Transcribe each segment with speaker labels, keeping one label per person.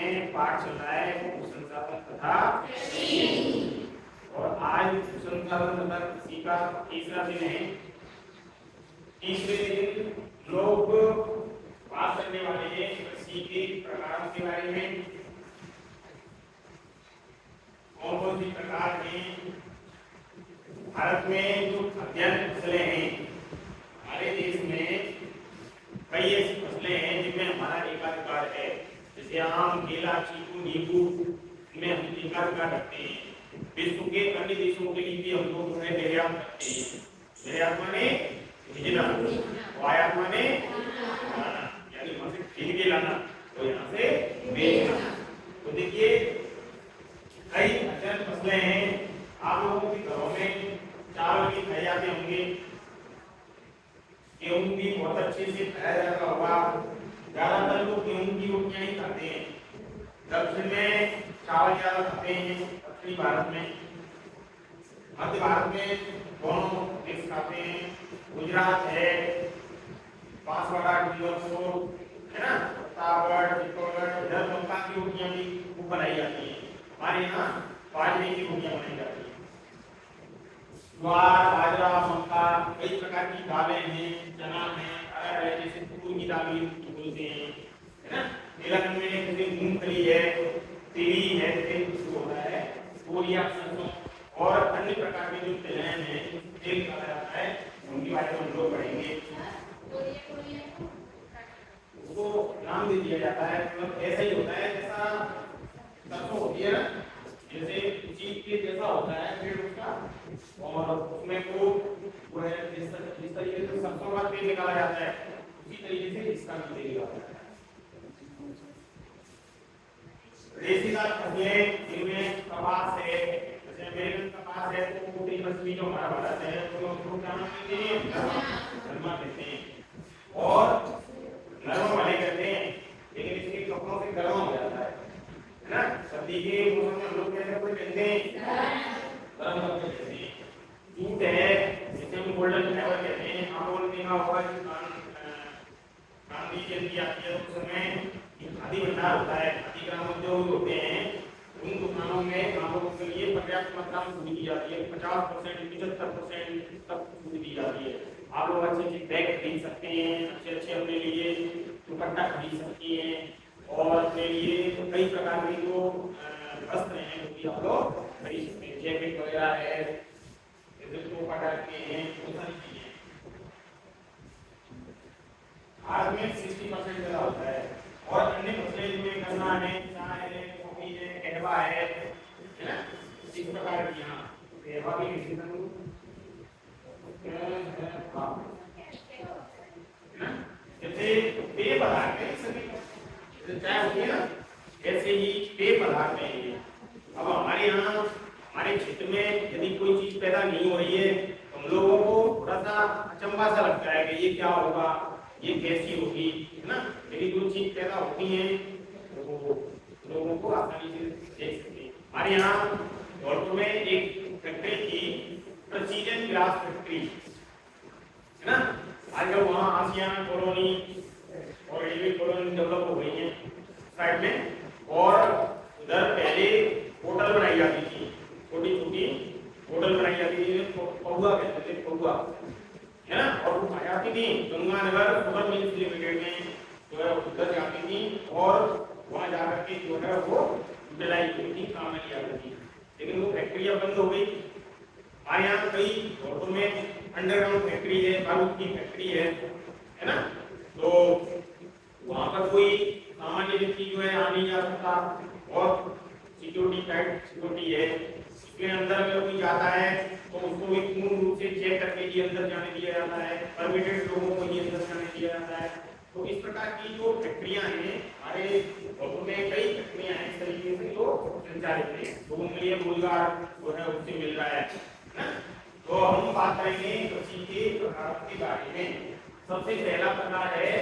Speaker 1: में पाठ चल रहा है भू संसाधन तथा कृषि, और आज भू संसाधन तथा कृषि का तीसरा दिन है। तीसरे दिन लोग बात करने वाले हैं कृषि के प्रकारों के बारे में। कौन कौन सी प्रकार हैं? भारत में जो खाद्यान्न फसलें हैं, हमारे देश में कई ऐसी फसलें हैं जिनमें हमारा एकाधिकार है। जैसे आम, केला, चीकू, नींबू में हम एकाधिकार रखते हैं। विश्व के अन्य देशों के लिए भी हम लोग उन्हें निर्यात करते हैं। निर्यात माने भेजना, आयात माने यानी वहां से खरीद के लाना, तो यहाँ से बेचना। तो देखिए कई खाद्यान्न फसलें हैं। आप लोगों के घरों में चावल भी खाए जाते होंगे, गेहूं भी बहुत अच्छे से खाया जाता होगा। ज्यादातर लोग गेहूं की रोटियां ही खाते हैं। दक्षिण में चावल ज्यादा खाते हैं, दक्षिणी भारत में। मध्य भारत में दोनों मिक्स खाते हैं। गुजरात है, बांसवाड़ा, डूंगरपुर है ना, प्रतापगढ़, चित्तौड़गढ़, इधर मक्का की रोटियां भी खूब बनाई जाती हैं। हमारे यहाँ बाजरे की रोटियां बनाई जाती हैं। ज्वार, बाजरा, मक्का, कई प्रकार की दालें हैं, चना है, अरहर है, जैसे तूर की दाल बोलते हैं, है ना। तेलंगाना में जैसे मूंगफली है, तिली है, जो होता है तोरिया, सरसों और अन्य प्रकार के जो तिलहन है, तेल कहा जाता है, उनके बारे में हम लोग पढ़ेंगे। उसको नाम दे दिया जाता है, मतलब ऐसा ही होता है जैसा सरसों होती है ना, जैसे चीज के जैसा होता है फिर उसका, और उसमें को वो है जिस तरीके से सरसों का तेल निकाला जाता है, उसी तरीके से इसका भी तेल निकाला जाता है। रेशेदार फसलें जिनमें कपास है, जैसे अमेरिकन कपास है, तो मोटी मछली जो हमारा भारत है तो उसको क्या नाम देते हैं? नरमा कहते हैं। और नरमा वाले कहते हैं, लेकिन इसके कपड़ों से गर्म हो जाता है ना। सर्दी के मौसम में लोग कैसे कपड़े पहनते हैं? गर्म कपड़े पहनते हैं। जूट है, जिसे हम गोल्डन फाइबर कहते हैं। आपको देखा होगा कि गांधी जयंती आती है उस समय खादी भंडार होता है, खादी ग्राम उद्योग होते हैं, उन दुकानों में आप लोगों के लिए पर्याप्त मात्रा में छूट दी जाती है। 50%, 75% तक छूट दी जाती है। आप लोग अच्छे अच्छे बैग खरीद सकते हैं, अच्छे अच्छे अपने लिए दुपट्टा खरीद सकती हैं, और अपने लिए तो कई प्रकार के जो वस्त्र हैं वो भी आप लोग खरीद सकते हैं। जैकेट वगैरह है, टोपा डालते हैं, बहुत सारी चीजें। भारत में 60% ज्यादा होता है। और अन्य फसलें जिनमें गन्ना है, चाय है, कॉफी है, कहवा है ना, इस प्रकार की। यहाँ कहवा भी जैसे पेय पदार्थ है, सभी चाय होती है ना, ऐसे ही पेय पदार्थ है ये। अब हमारे यहाँ हमारे क्षेत्र में यदि कोई चीज पैदा नहीं हो रही है तो हम लोगों को थोड़ा सा अचंभा सा लगता है कि ये क्या होगा, ये कैसी होगी, है ना। यदि कोई चीज पैदा होती है तो लोगों को आसानी से देख सकते हैं। हमारे यहाँ धौलपुर में एक फैक्ट्री थी, प्रेसिजन ग्लास फैक्ट्री, है ना। आजकल वहाँ आसियाना कॉलोनी और रेलवे कॉलोनी डेवलप हो गई है साइड में, और उधर पहले होटल बनाई जाती थी, छोटी छोटी होटल बनाई जाती थी, पहुआ कहते थे, पहुआ, है ना। और वो खाई जाती थी गंगानगर शुगर मिल्स लिमिटेड में, जो है उधर जाती थी और वहाँ जाकर के जो है वो यूटिलाइज की काम में लिया थी। लेकिन वो फैक्ट्रियाँ बंद हो गई। हमारे यहाँ कई धौलपुर में अंडरग्राउंड फैक्ट्री है, बारूद की फैक्ट्री है ना। तो वहाँ पर कोई सामान्य व्यक्ति जो है आ नहीं जा सकता, और सिक्योरिटी टाइट सिक्योरिटी है। इसके अंदर अगर कोई जाता है तो उसको एक पूर्ण रूप से चेक करके ही अंदर जाने दिया जाता है, परमिटेड लोगों को ही अंदर जाने दिया जाता है। तो इस प्रकार की जो फैक्ट्रियाँ हैं हमारे धौलपुर में, कई फैक्ट्रियाँ हैं इस तरीके से जो संचालित हैं, लोगों के लिए रोजगार जो है उससे मिल रहा है ना। तो हम बात करेंगे कृषि के प्रकारों के बारे में। सबसे पहला प्रकार है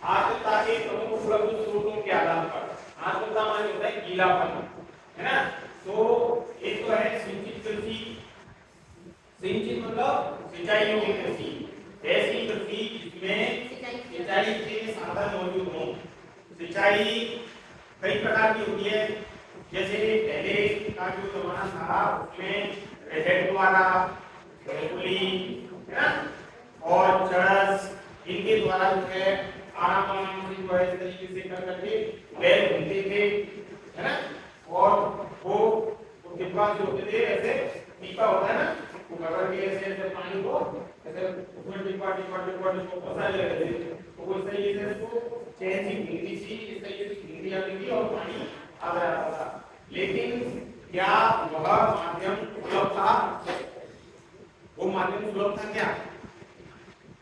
Speaker 1: आर्द्रता के प्रमुख उपलब्ध स्रोतों के आधार पर। आर्द्रता माने होता है गीलापन, है ना। तो एक तो है सिंचित कृषि। सिंचित मतलब सिंचाई योग्य कृषि, ऐसी कृषि जिसमें सिंचाई के साधन मौजूद हों। सिंचाई कई प्रकार की होती है। जैसे पहले का जो जमाना था उसमें हेड द्वारा, पुली, है ना, और चरस, इनके द्वारा जो है आराम से जो है इस तरीके से कर करके बैल घूमते थे, है ना। और वो डिब्बा जो होते थे ऐसे पीपा होता है ना, वो कवर के ऐसे ऐसे पानी को ऐसे उसमें डिब्बा डिब्बा डिब्बा डिब्बा फंसा लेते थे। तो वो इस तरीके से उसको चैन सी गिनती सी इस तरीके से गिनती जाती थी और पानी आ रहा था। लेकिन क्या वह माध्यम सुलभ था? वो माध्यम सुलभ था क्या?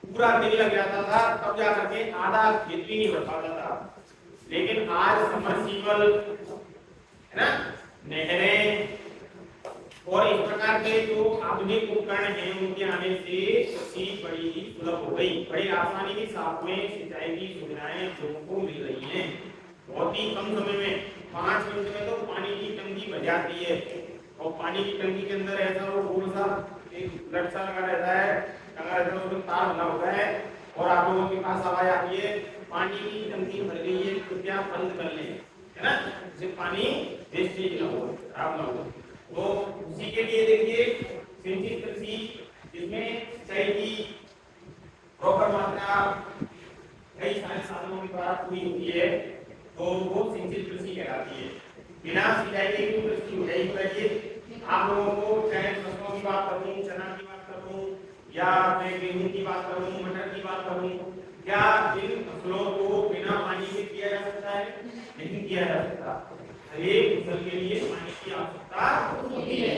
Speaker 1: पूरा दिन लग जाता था तब जाकर के आधा खेत भी नहीं भर पाता था। लेकिन आज सबमर्सिबल, है ना, नहरें और इस प्रकार के जो आधुनिक उपकरण हैं उनके आने से कृषि बड़ी ही सुलभ हो गई। बड़ी आसानी के साथ में सिंचाई की सुविधाएं लोगों को मिल रही हैं। बहुत ही कम समय में 5 मिनट में तो पानी की टंकी भर जाती है। और पानी की टंकी के अंदर ऐसा वो गोल सा एक लट सा लगा रहता है, उसमें तार बना होता है और आप लोगों के पास आवाज आती है पानी की टंकी भर गई है, कृपया बंद कर लें, है ना, जिससे पानी वेस्टेज ना हो, खराब ना हो। तो उसी के लिए देखिए सिंचित कृषि, इसमें सिंचाई की प्रॉपर मात्रा कई सारे साधनों के द्वारा पूरी होती है, तो वो सिंचित कृषि कहलाती है। बिना सिंचाई के कृषि हो जाएगी। बताइए आप लोगों को, चाहे फसलों की बात करूं, चना की बात करूं, या मैं गेहूं की बात करूं, मटर की बात करूं, क्या इन फसलों को बिना पानी के किया जा सकता है? नहीं किया जा सकता। हर एक फसल के लिए पानी की आवश्यकता होती है,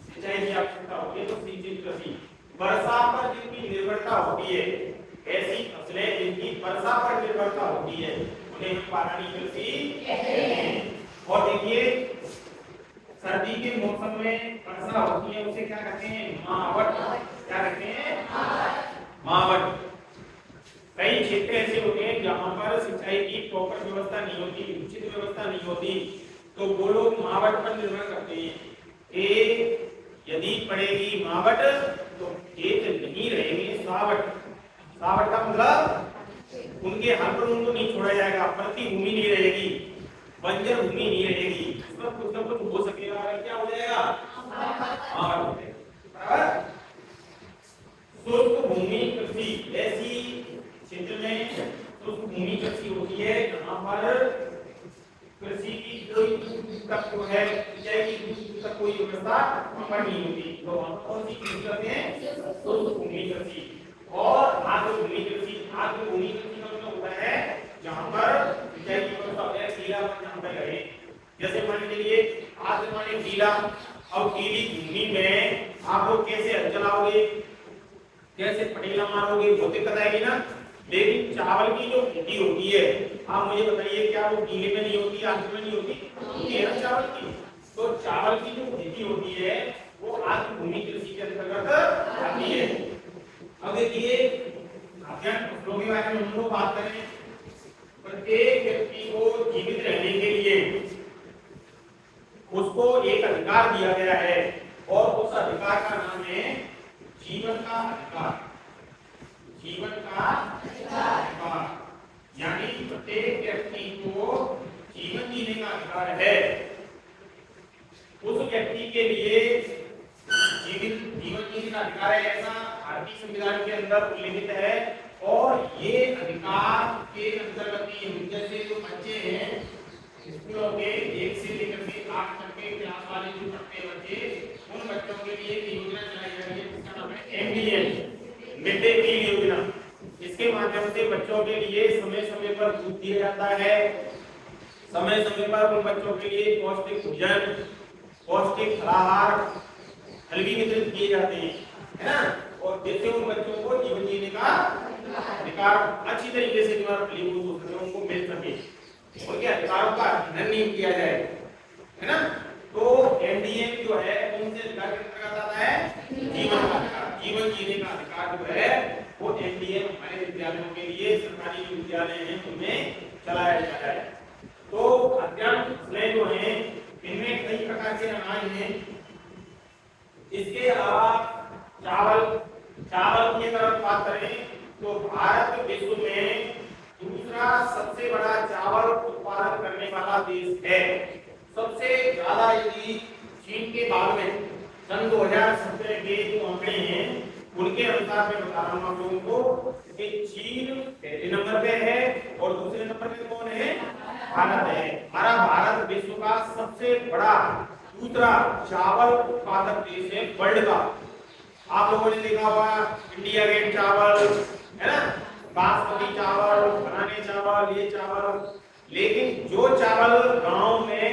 Speaker 1: सिंचाई की आवश्यकता होती है। तो सिंचित कृषि वर्षा पर जिनकी निर्भरता होती है, ऐसी फसलें जिनकी वर्षा पर निर्भरता होती है उन्हें पानी कृषि कहते हैं। और देखिए सर्दी के मौसम में वर्षा होती है, उसे क्या कहते हैं? मावट। क्या कहते हैं? मावट। कई क्षेत्र ऐसे होते हैं जहां पर सिंचाई की प्रॉपर व्यवस्था नहीं होती, उचित व्यवस्था नहीं होती, तो वो लोग मावट पर निर्भर करते हैं कि यदि पड़ेगी मावट तो खेत नहीं रहेंगे सावट। सावट का मतलब उनके हर पर उनको नहीं छोड़ा जाएगा, प्रति भूमि नहीं रहेगी, बंजर भूमि नहीं रहेगी, उसमें कुछ ना कुछ हो सकेगा। अगर क्या हो जाएगा? मावट हो जाएगा। बराबर। शुष्क भूमि कृषि, ऐसी क्षेत्र में शुष्क भूमि कृषि होती है जहां पर कृषि की कोई तक जो है, सिंचाई की तक कोई व्यवस्था वहां पर नहीं होती, तो वहां कौन सी कृषि करते हैं? शुष्क भूमि कृषि। और आर्द्र भूमि कृषि, आर्द्र भूमि कृषि का मतलब होता है जहां पर सिंचाई की व्यवस्था है, गीलापन जहां पर रहे। जैसे मान लीजिए आर्द्र माने गीला, और गीली भूमि में आप लोग कैसे हल चलाओगे, कैसे पटेला मारोगे, वो दिक्कत आएगी ना। लेकिन चावल की जो खेती होती है, आप मुझे बताइए क्या वो गीले में नहीं होती, आर्द्र में नहीं होती है ना चावल की? तो चावल की जो खेती होती है वो आर्द्र भूमि कृषि के अंतर्गत आती है। अब देखिए खाद्यान्न फसलों के बारे में हम लोग बात करें, प्रत्येक व्यक्ति को जीवित रहने के लिए उसको एक अधिकार दिया गया है और उस अधिकार का नाम है जीवन का अधिकार। जीवन का अधिकार यानी प्रत्येक व्यक्ति को जीवन जीने का अधिकार है। उस व्यक्ति के लिए जीवन जीने का अधिकार है, ऐसा भारतीय संविधान के अंदर उल्लेखित है। और ये अधिकार के अंतर्गत ही जैसे जो बच्चे हैं स्कूलों के 1 से लेकर के 8 तक के क्लास वाले जो पढ़ते हैं बच्चे, उन बच्चों के लिए एक योजना चलाई जा रही है जिसका नाम है MDM, मिड डे मील योजना। इसके माध्यम से बच्चों के लिए समय समय पर दूध दिया जाता है, समय समय पर उन बच्चों के लिए पौष्टिक भोजन, पौष्टिक आहार फल भी वितरित किए जाते हैं, है ना। और जिससे उन बच्चों को जीवन जीने का अधिकार अच्छी तरीके से फलीभूत हो सके, उनको मिल सके, उनके अधिकारों का हनन नहीं किया जाए, है ना। तो एमडीएम जो है उनसे अधिकार के अंतर्गत आता है जीवन का अधिकार। जीवन जीने का अधिकार जो है वो एमडीएम हमारे विद्यालयों के लिए, सरकारी जो विद्यालय हैं उनमें चलाया जाता है। तो खाद्यान्न फसलें जो हैं इनमें कई प्रकार के अनाज हैं। इसके अलावा चावल की अगर बात करें तो भारत विश्व में दूसरा सबसे बड़ा चावल उत्पादन करने वाला देश है। सबसे ज्यादा यदि चीन के बाद में सन 2017 के जो आंकड़े हैं उनके अनुसार मैं बता रहा हूँ आप लोगों को कि चीन पहले नंबर पे है और दूसरे नंबर पे कौन है? भारत है। हमारा भारत विश्व का सबसे बड़ा दूसरा चावल उत्पादक देश है वर्ल्ड का। आप लोगों ने देखा होगा इंडिया गेट चावल है ना, बासमती चावल, बनाने चावल, ये चावल। लेकिन जो चावल गांव में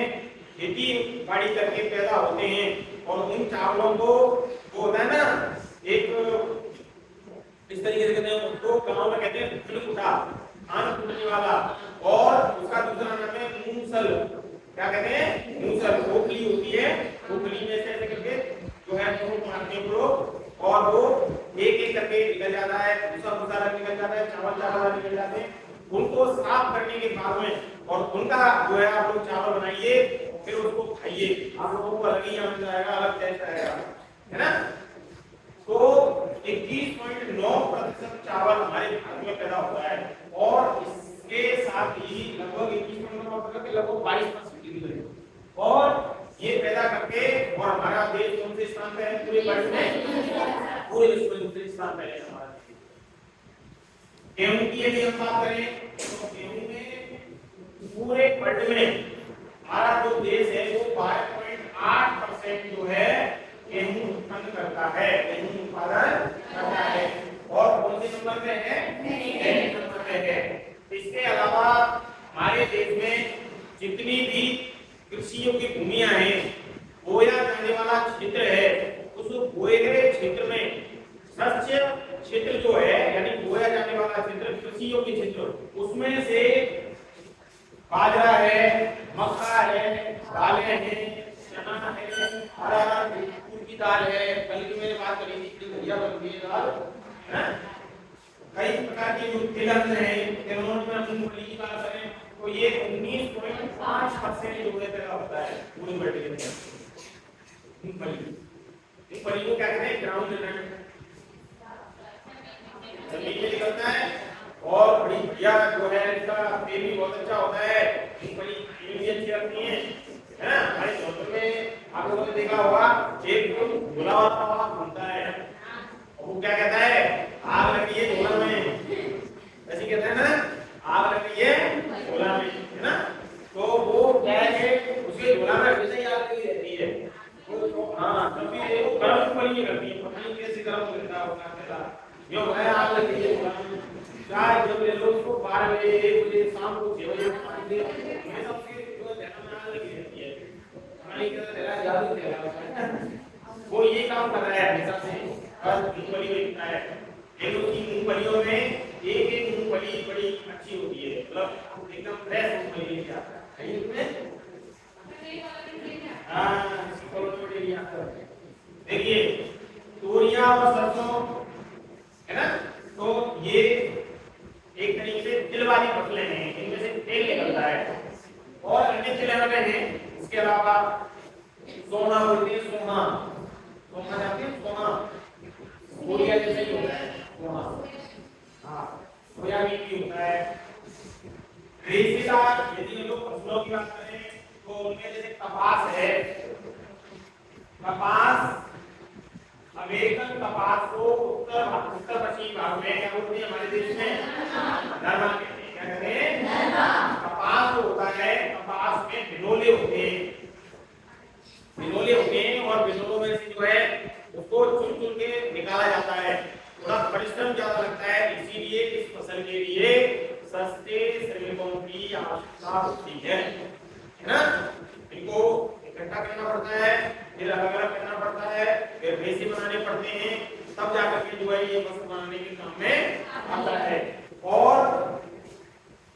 Speaker 1: खेती बाड़ी करके पैदा होते हैं और उन चावलों को वो होता है ना एक इस तरीके से कहते हैं उसको गांव में कहते हैं फुलकुटा, धान कूटने वाला, और उसका दूसरा नाम है मूंगसल। क्या कहते हैं? मूंगसल। खोखली होती है, खोखली में से ऐसे करके जो है वो मारते हैं लोग और वो एक एक करके निकल जाता है, दूसरा दूसरा निकल जाता है, चावल चावल निकल जाते हैं। उनको साफ करने के बाद में और उनका जो है आप लोग चावल बनाइए, फिर उसको खाइए, आप लोगों को अलग ही आनंद आएगा, अलग टेस्ट आएगा, है ना। तो 21.9% चावल हमारे भारत में पैदा होता है और इसके साथ ही लगभग 21.9% के लगभग 22% और ये पैदा करके और हमारा देश कौन से स्थान पे है पूरे वर्ल्ड में? पूरे विश्व में दूसरे स्थान पे है हमारा। गेहूं की यदि हम बात करें तो गेहूं में पूरे वर्ल्ड में हमारा जो देश है वो 12.8% जो है गेहूं उत्पन्न करता है, गेहूं उत्पादन करता है। और कौन से नंबर पे है? पहले नंबर पे है। इसके अलावा हमारे देश में जितनी भी कृषि योग्य भूमियां हैं, बोया जाने वाला क्षेत्र है, उस बोए गए क्षेत्र में शस्य क्षेत्र जो है यानी बोया जाने वाला क्षेत्र, कृषि योग्य क्षेत्र, उसमें से बाजरा है, मक्का है, दालें हैं, चना है, अरहर, तूर की दाल है, कल की मैंने बात करी थी बढ़िया बनती है दाल, है ना। कई प्रकार की जो तिलहन है, तिलहन में मूंगफली की बात करें तो ये 19.5% जो है पैदा होता है पूरी वर्ल्ड के अंदर। मूंगफली को क्या कहते हैं? ग्राउंड नट, जमीन में निकलता है और बड़ी बढ़िया जो है इसका पेड़ भी बहुत अच्छा होता है, मूंगफली भी अच्छी लगती है ना। हमारे जौनपुर में आप लोगों ने देखा होगा एक गोला वाला घूमता है, वो क्या कहता है? आग लगी है गोला में, ऐसे कहते हैं ना, आग लगी है गोला में, है ना। तो वो क्या है उसके गोला में हमेशा ही आग लगी रहती है। तो हाँ, कभी वो गर्म नहीं करती है, पता नहीं कैसे गर्म करता होगा, जो है आग लगी है गोला में। चाय जब ले लो उसको 12 बजे, 1 बजे, शाम को 6 बजे पानी दे, ये सबसे जो ध्यान में आग लगी रहती है, पानी का तेरा जादू तेरा वो ये काम कर रहा है हमेशा से, और मूंगफली बेचता है। लेकिन उसकी मूंगफलियों में एक एक मूंगफली बड़ी अच्छी होती है, मतलब एकदम फ्रेश मूंगफली लेके आता है। कहीं इसमें देखिए तोरियां और सरसों है ना, तो ये एक तरीके से तिल वाली फसलें हैं, इनमें से तेल निकलता है और अन्य तिलहन हैं। इसके अलावा सोना बोलते हैं, सोना सोना जानते हैं? सोना सोया जैसे ही होता है सोना, हाँ सोयाबीन भी होता है। रेशेदार यदि हम लोग फसलों की बात करें तो उनमें जैसे कपास है, कपास अमेरिकन कपास को उत्तर पश्चिमी भाग में क्या बोलते हैं हमारे देश में? नरमा कहते हैं। क्या कहते हैं? कपास जो होता है, कपास में बिनोले होते हैं, बिनोले होते हैं और बिनोलों में से जो है उसको चुन चुन के निकाला जाता है। थोड़ा परिश्रम ज्यादा लगता है, इसीलिए इस फसल के लिए सस्ते श्रमिकों की आवश्यकता होती है ना। इनको इकट्ठा करना पड़ता है, फिर अलग अलग करना पड़ता है, फिर रेशे बनाने पड़ते हैं, तब जाकर के जो है ये फसल बनाने के काम में आता है। और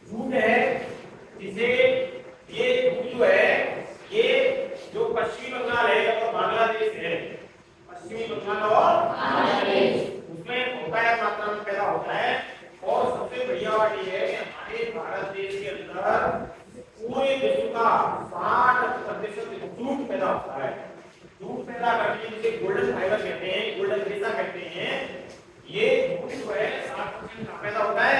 Speaker 1: जूट है, जिसे ये जूट जो है ये जो पश्चिमी बंगाल है और बांग्लादेश है, पश्चिमी बंगाल और बांग्लादेश उसमें होता है, मात्रा में पैदा होता है। और सबसे बढ़िया बात ये है कि हमारे भारत देश के अंदर पूरे विश्व का 60% जूट पैदा होता है। जूट पैदा करके जिसे गोल्डन फाइबर कहते हैं, गोल्डन रेशा कहते हैं, ये जूट जो है 60% पैदा होता है।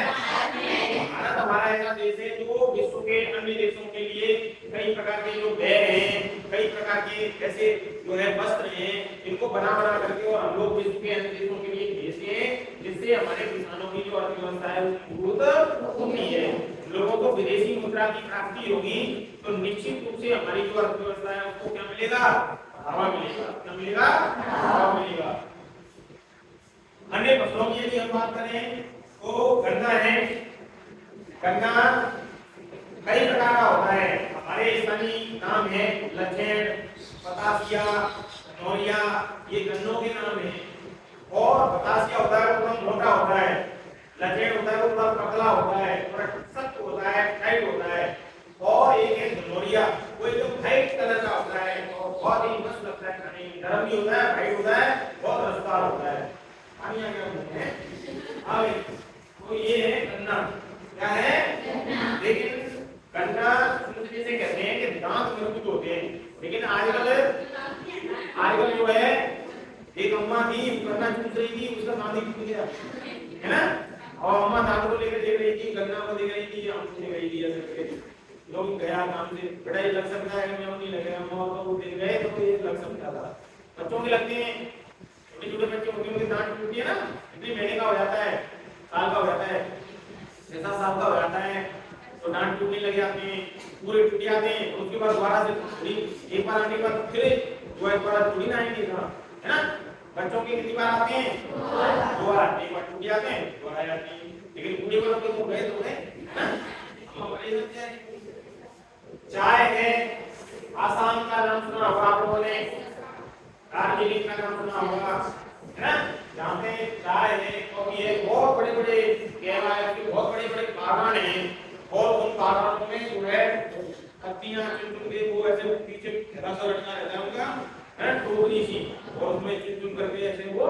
Speaker 1: भारत हमारा ऐसा देश है जो विश्व के अन्य देशों के लिए कई प्रकार के जो बैग हैं, कई प्रकार के ऐसे जो है वस्त्र हैं, इनको बना करके और हम लोग विश्व के अन्य देशों के लिए भेजते हैं, जिससे हमारे किसानों की जो अर्थव्यवस्था है मजबूत होती है। लोगों को विदेशी मुद्रा की प्राप्ति होगी तो निश्चित रूप से हमारी जो अर्थव्यवस्था है उसको क्या मिलेगा? बढ़ावा मिलेगा। क्या मिलेगा? बढ़ावा मिलेगा। अन्य फसलों की यदि हम बात करें तो गन्ना है। गन्ना कई प्रकार का होता है। हमारे स्थानीय नाम है लचेन, पतासिया, नौरिया, ये गन्नों के नाम है। और पतासिया होता है वो थोड़ा मोटा होता है, लचेन होता है वो थोड़ा पतला होता है, थोड़ा सख्त होता है, टाइट होता है। और एक है नौरिया, वो एकदम व्हाइट कलर का होता है और बहुत ही मस्त लगता है खाने में। नरम भी होता है, व्हाइट होता है, बहुत रसदार होता है। पानी आ गया मुंह में। आगे तो ये है गन्ना। क्या है? लेकिन गन्ना जिसे कहते हैं कि दांत मजबूत होते हैं, लेकिन आजकल जो है एक अम्मा थी गन्ना चूस रही थी, उसका दांत ही टूट गया है ना। और अम्मा दांत को लेकर देख रही थी, गन्ना को देख रही थी, आम देख रही थी, ऐसे लोग गया काम से बड़ा ही लग सकता है, मैं नहीं लग रहा, अम्मा को देख गए तो ये लग सकता था। बच्चों के लगते हैं, छोटे छोटे बच्चे होते हैं उनके दांत टूटती है ना, इतने महीने का हो जाता है, साल का हो जाता है, 6-7 साल का हो जाता है तो दांत टूटने लग जाते हैं, पूरे टूट जाते हैं। उसके बाद दोबारा से थोड़ी एक बार आने के बाद फिर जो है दोबारा थोड़ी ना आएंगे, है ना। बच्चों के कितनी बार आते हैं? 2 बार। एक बार टूट जाते हैं, दोबारा आ जाते हैं। लेकिन बूढ़े वालों के तो गए तो गए, है ना। चाय है। आसाम का नाम सुना होगा आप लोगों ने, दार्जिलिंग का नाम सुना होगा, है ना। जहाँ पे चाय है, कॉफी है, बहुत बड़े बड़े बहुत बड़े बड़े बागान हैं। और उन बागानों में जो है पत्तियां चुन के वो ऐसे पीछे रसा लटका रहता है उनका, है ना, टोकरी सी, और उसमें चुन करके ऐसे वो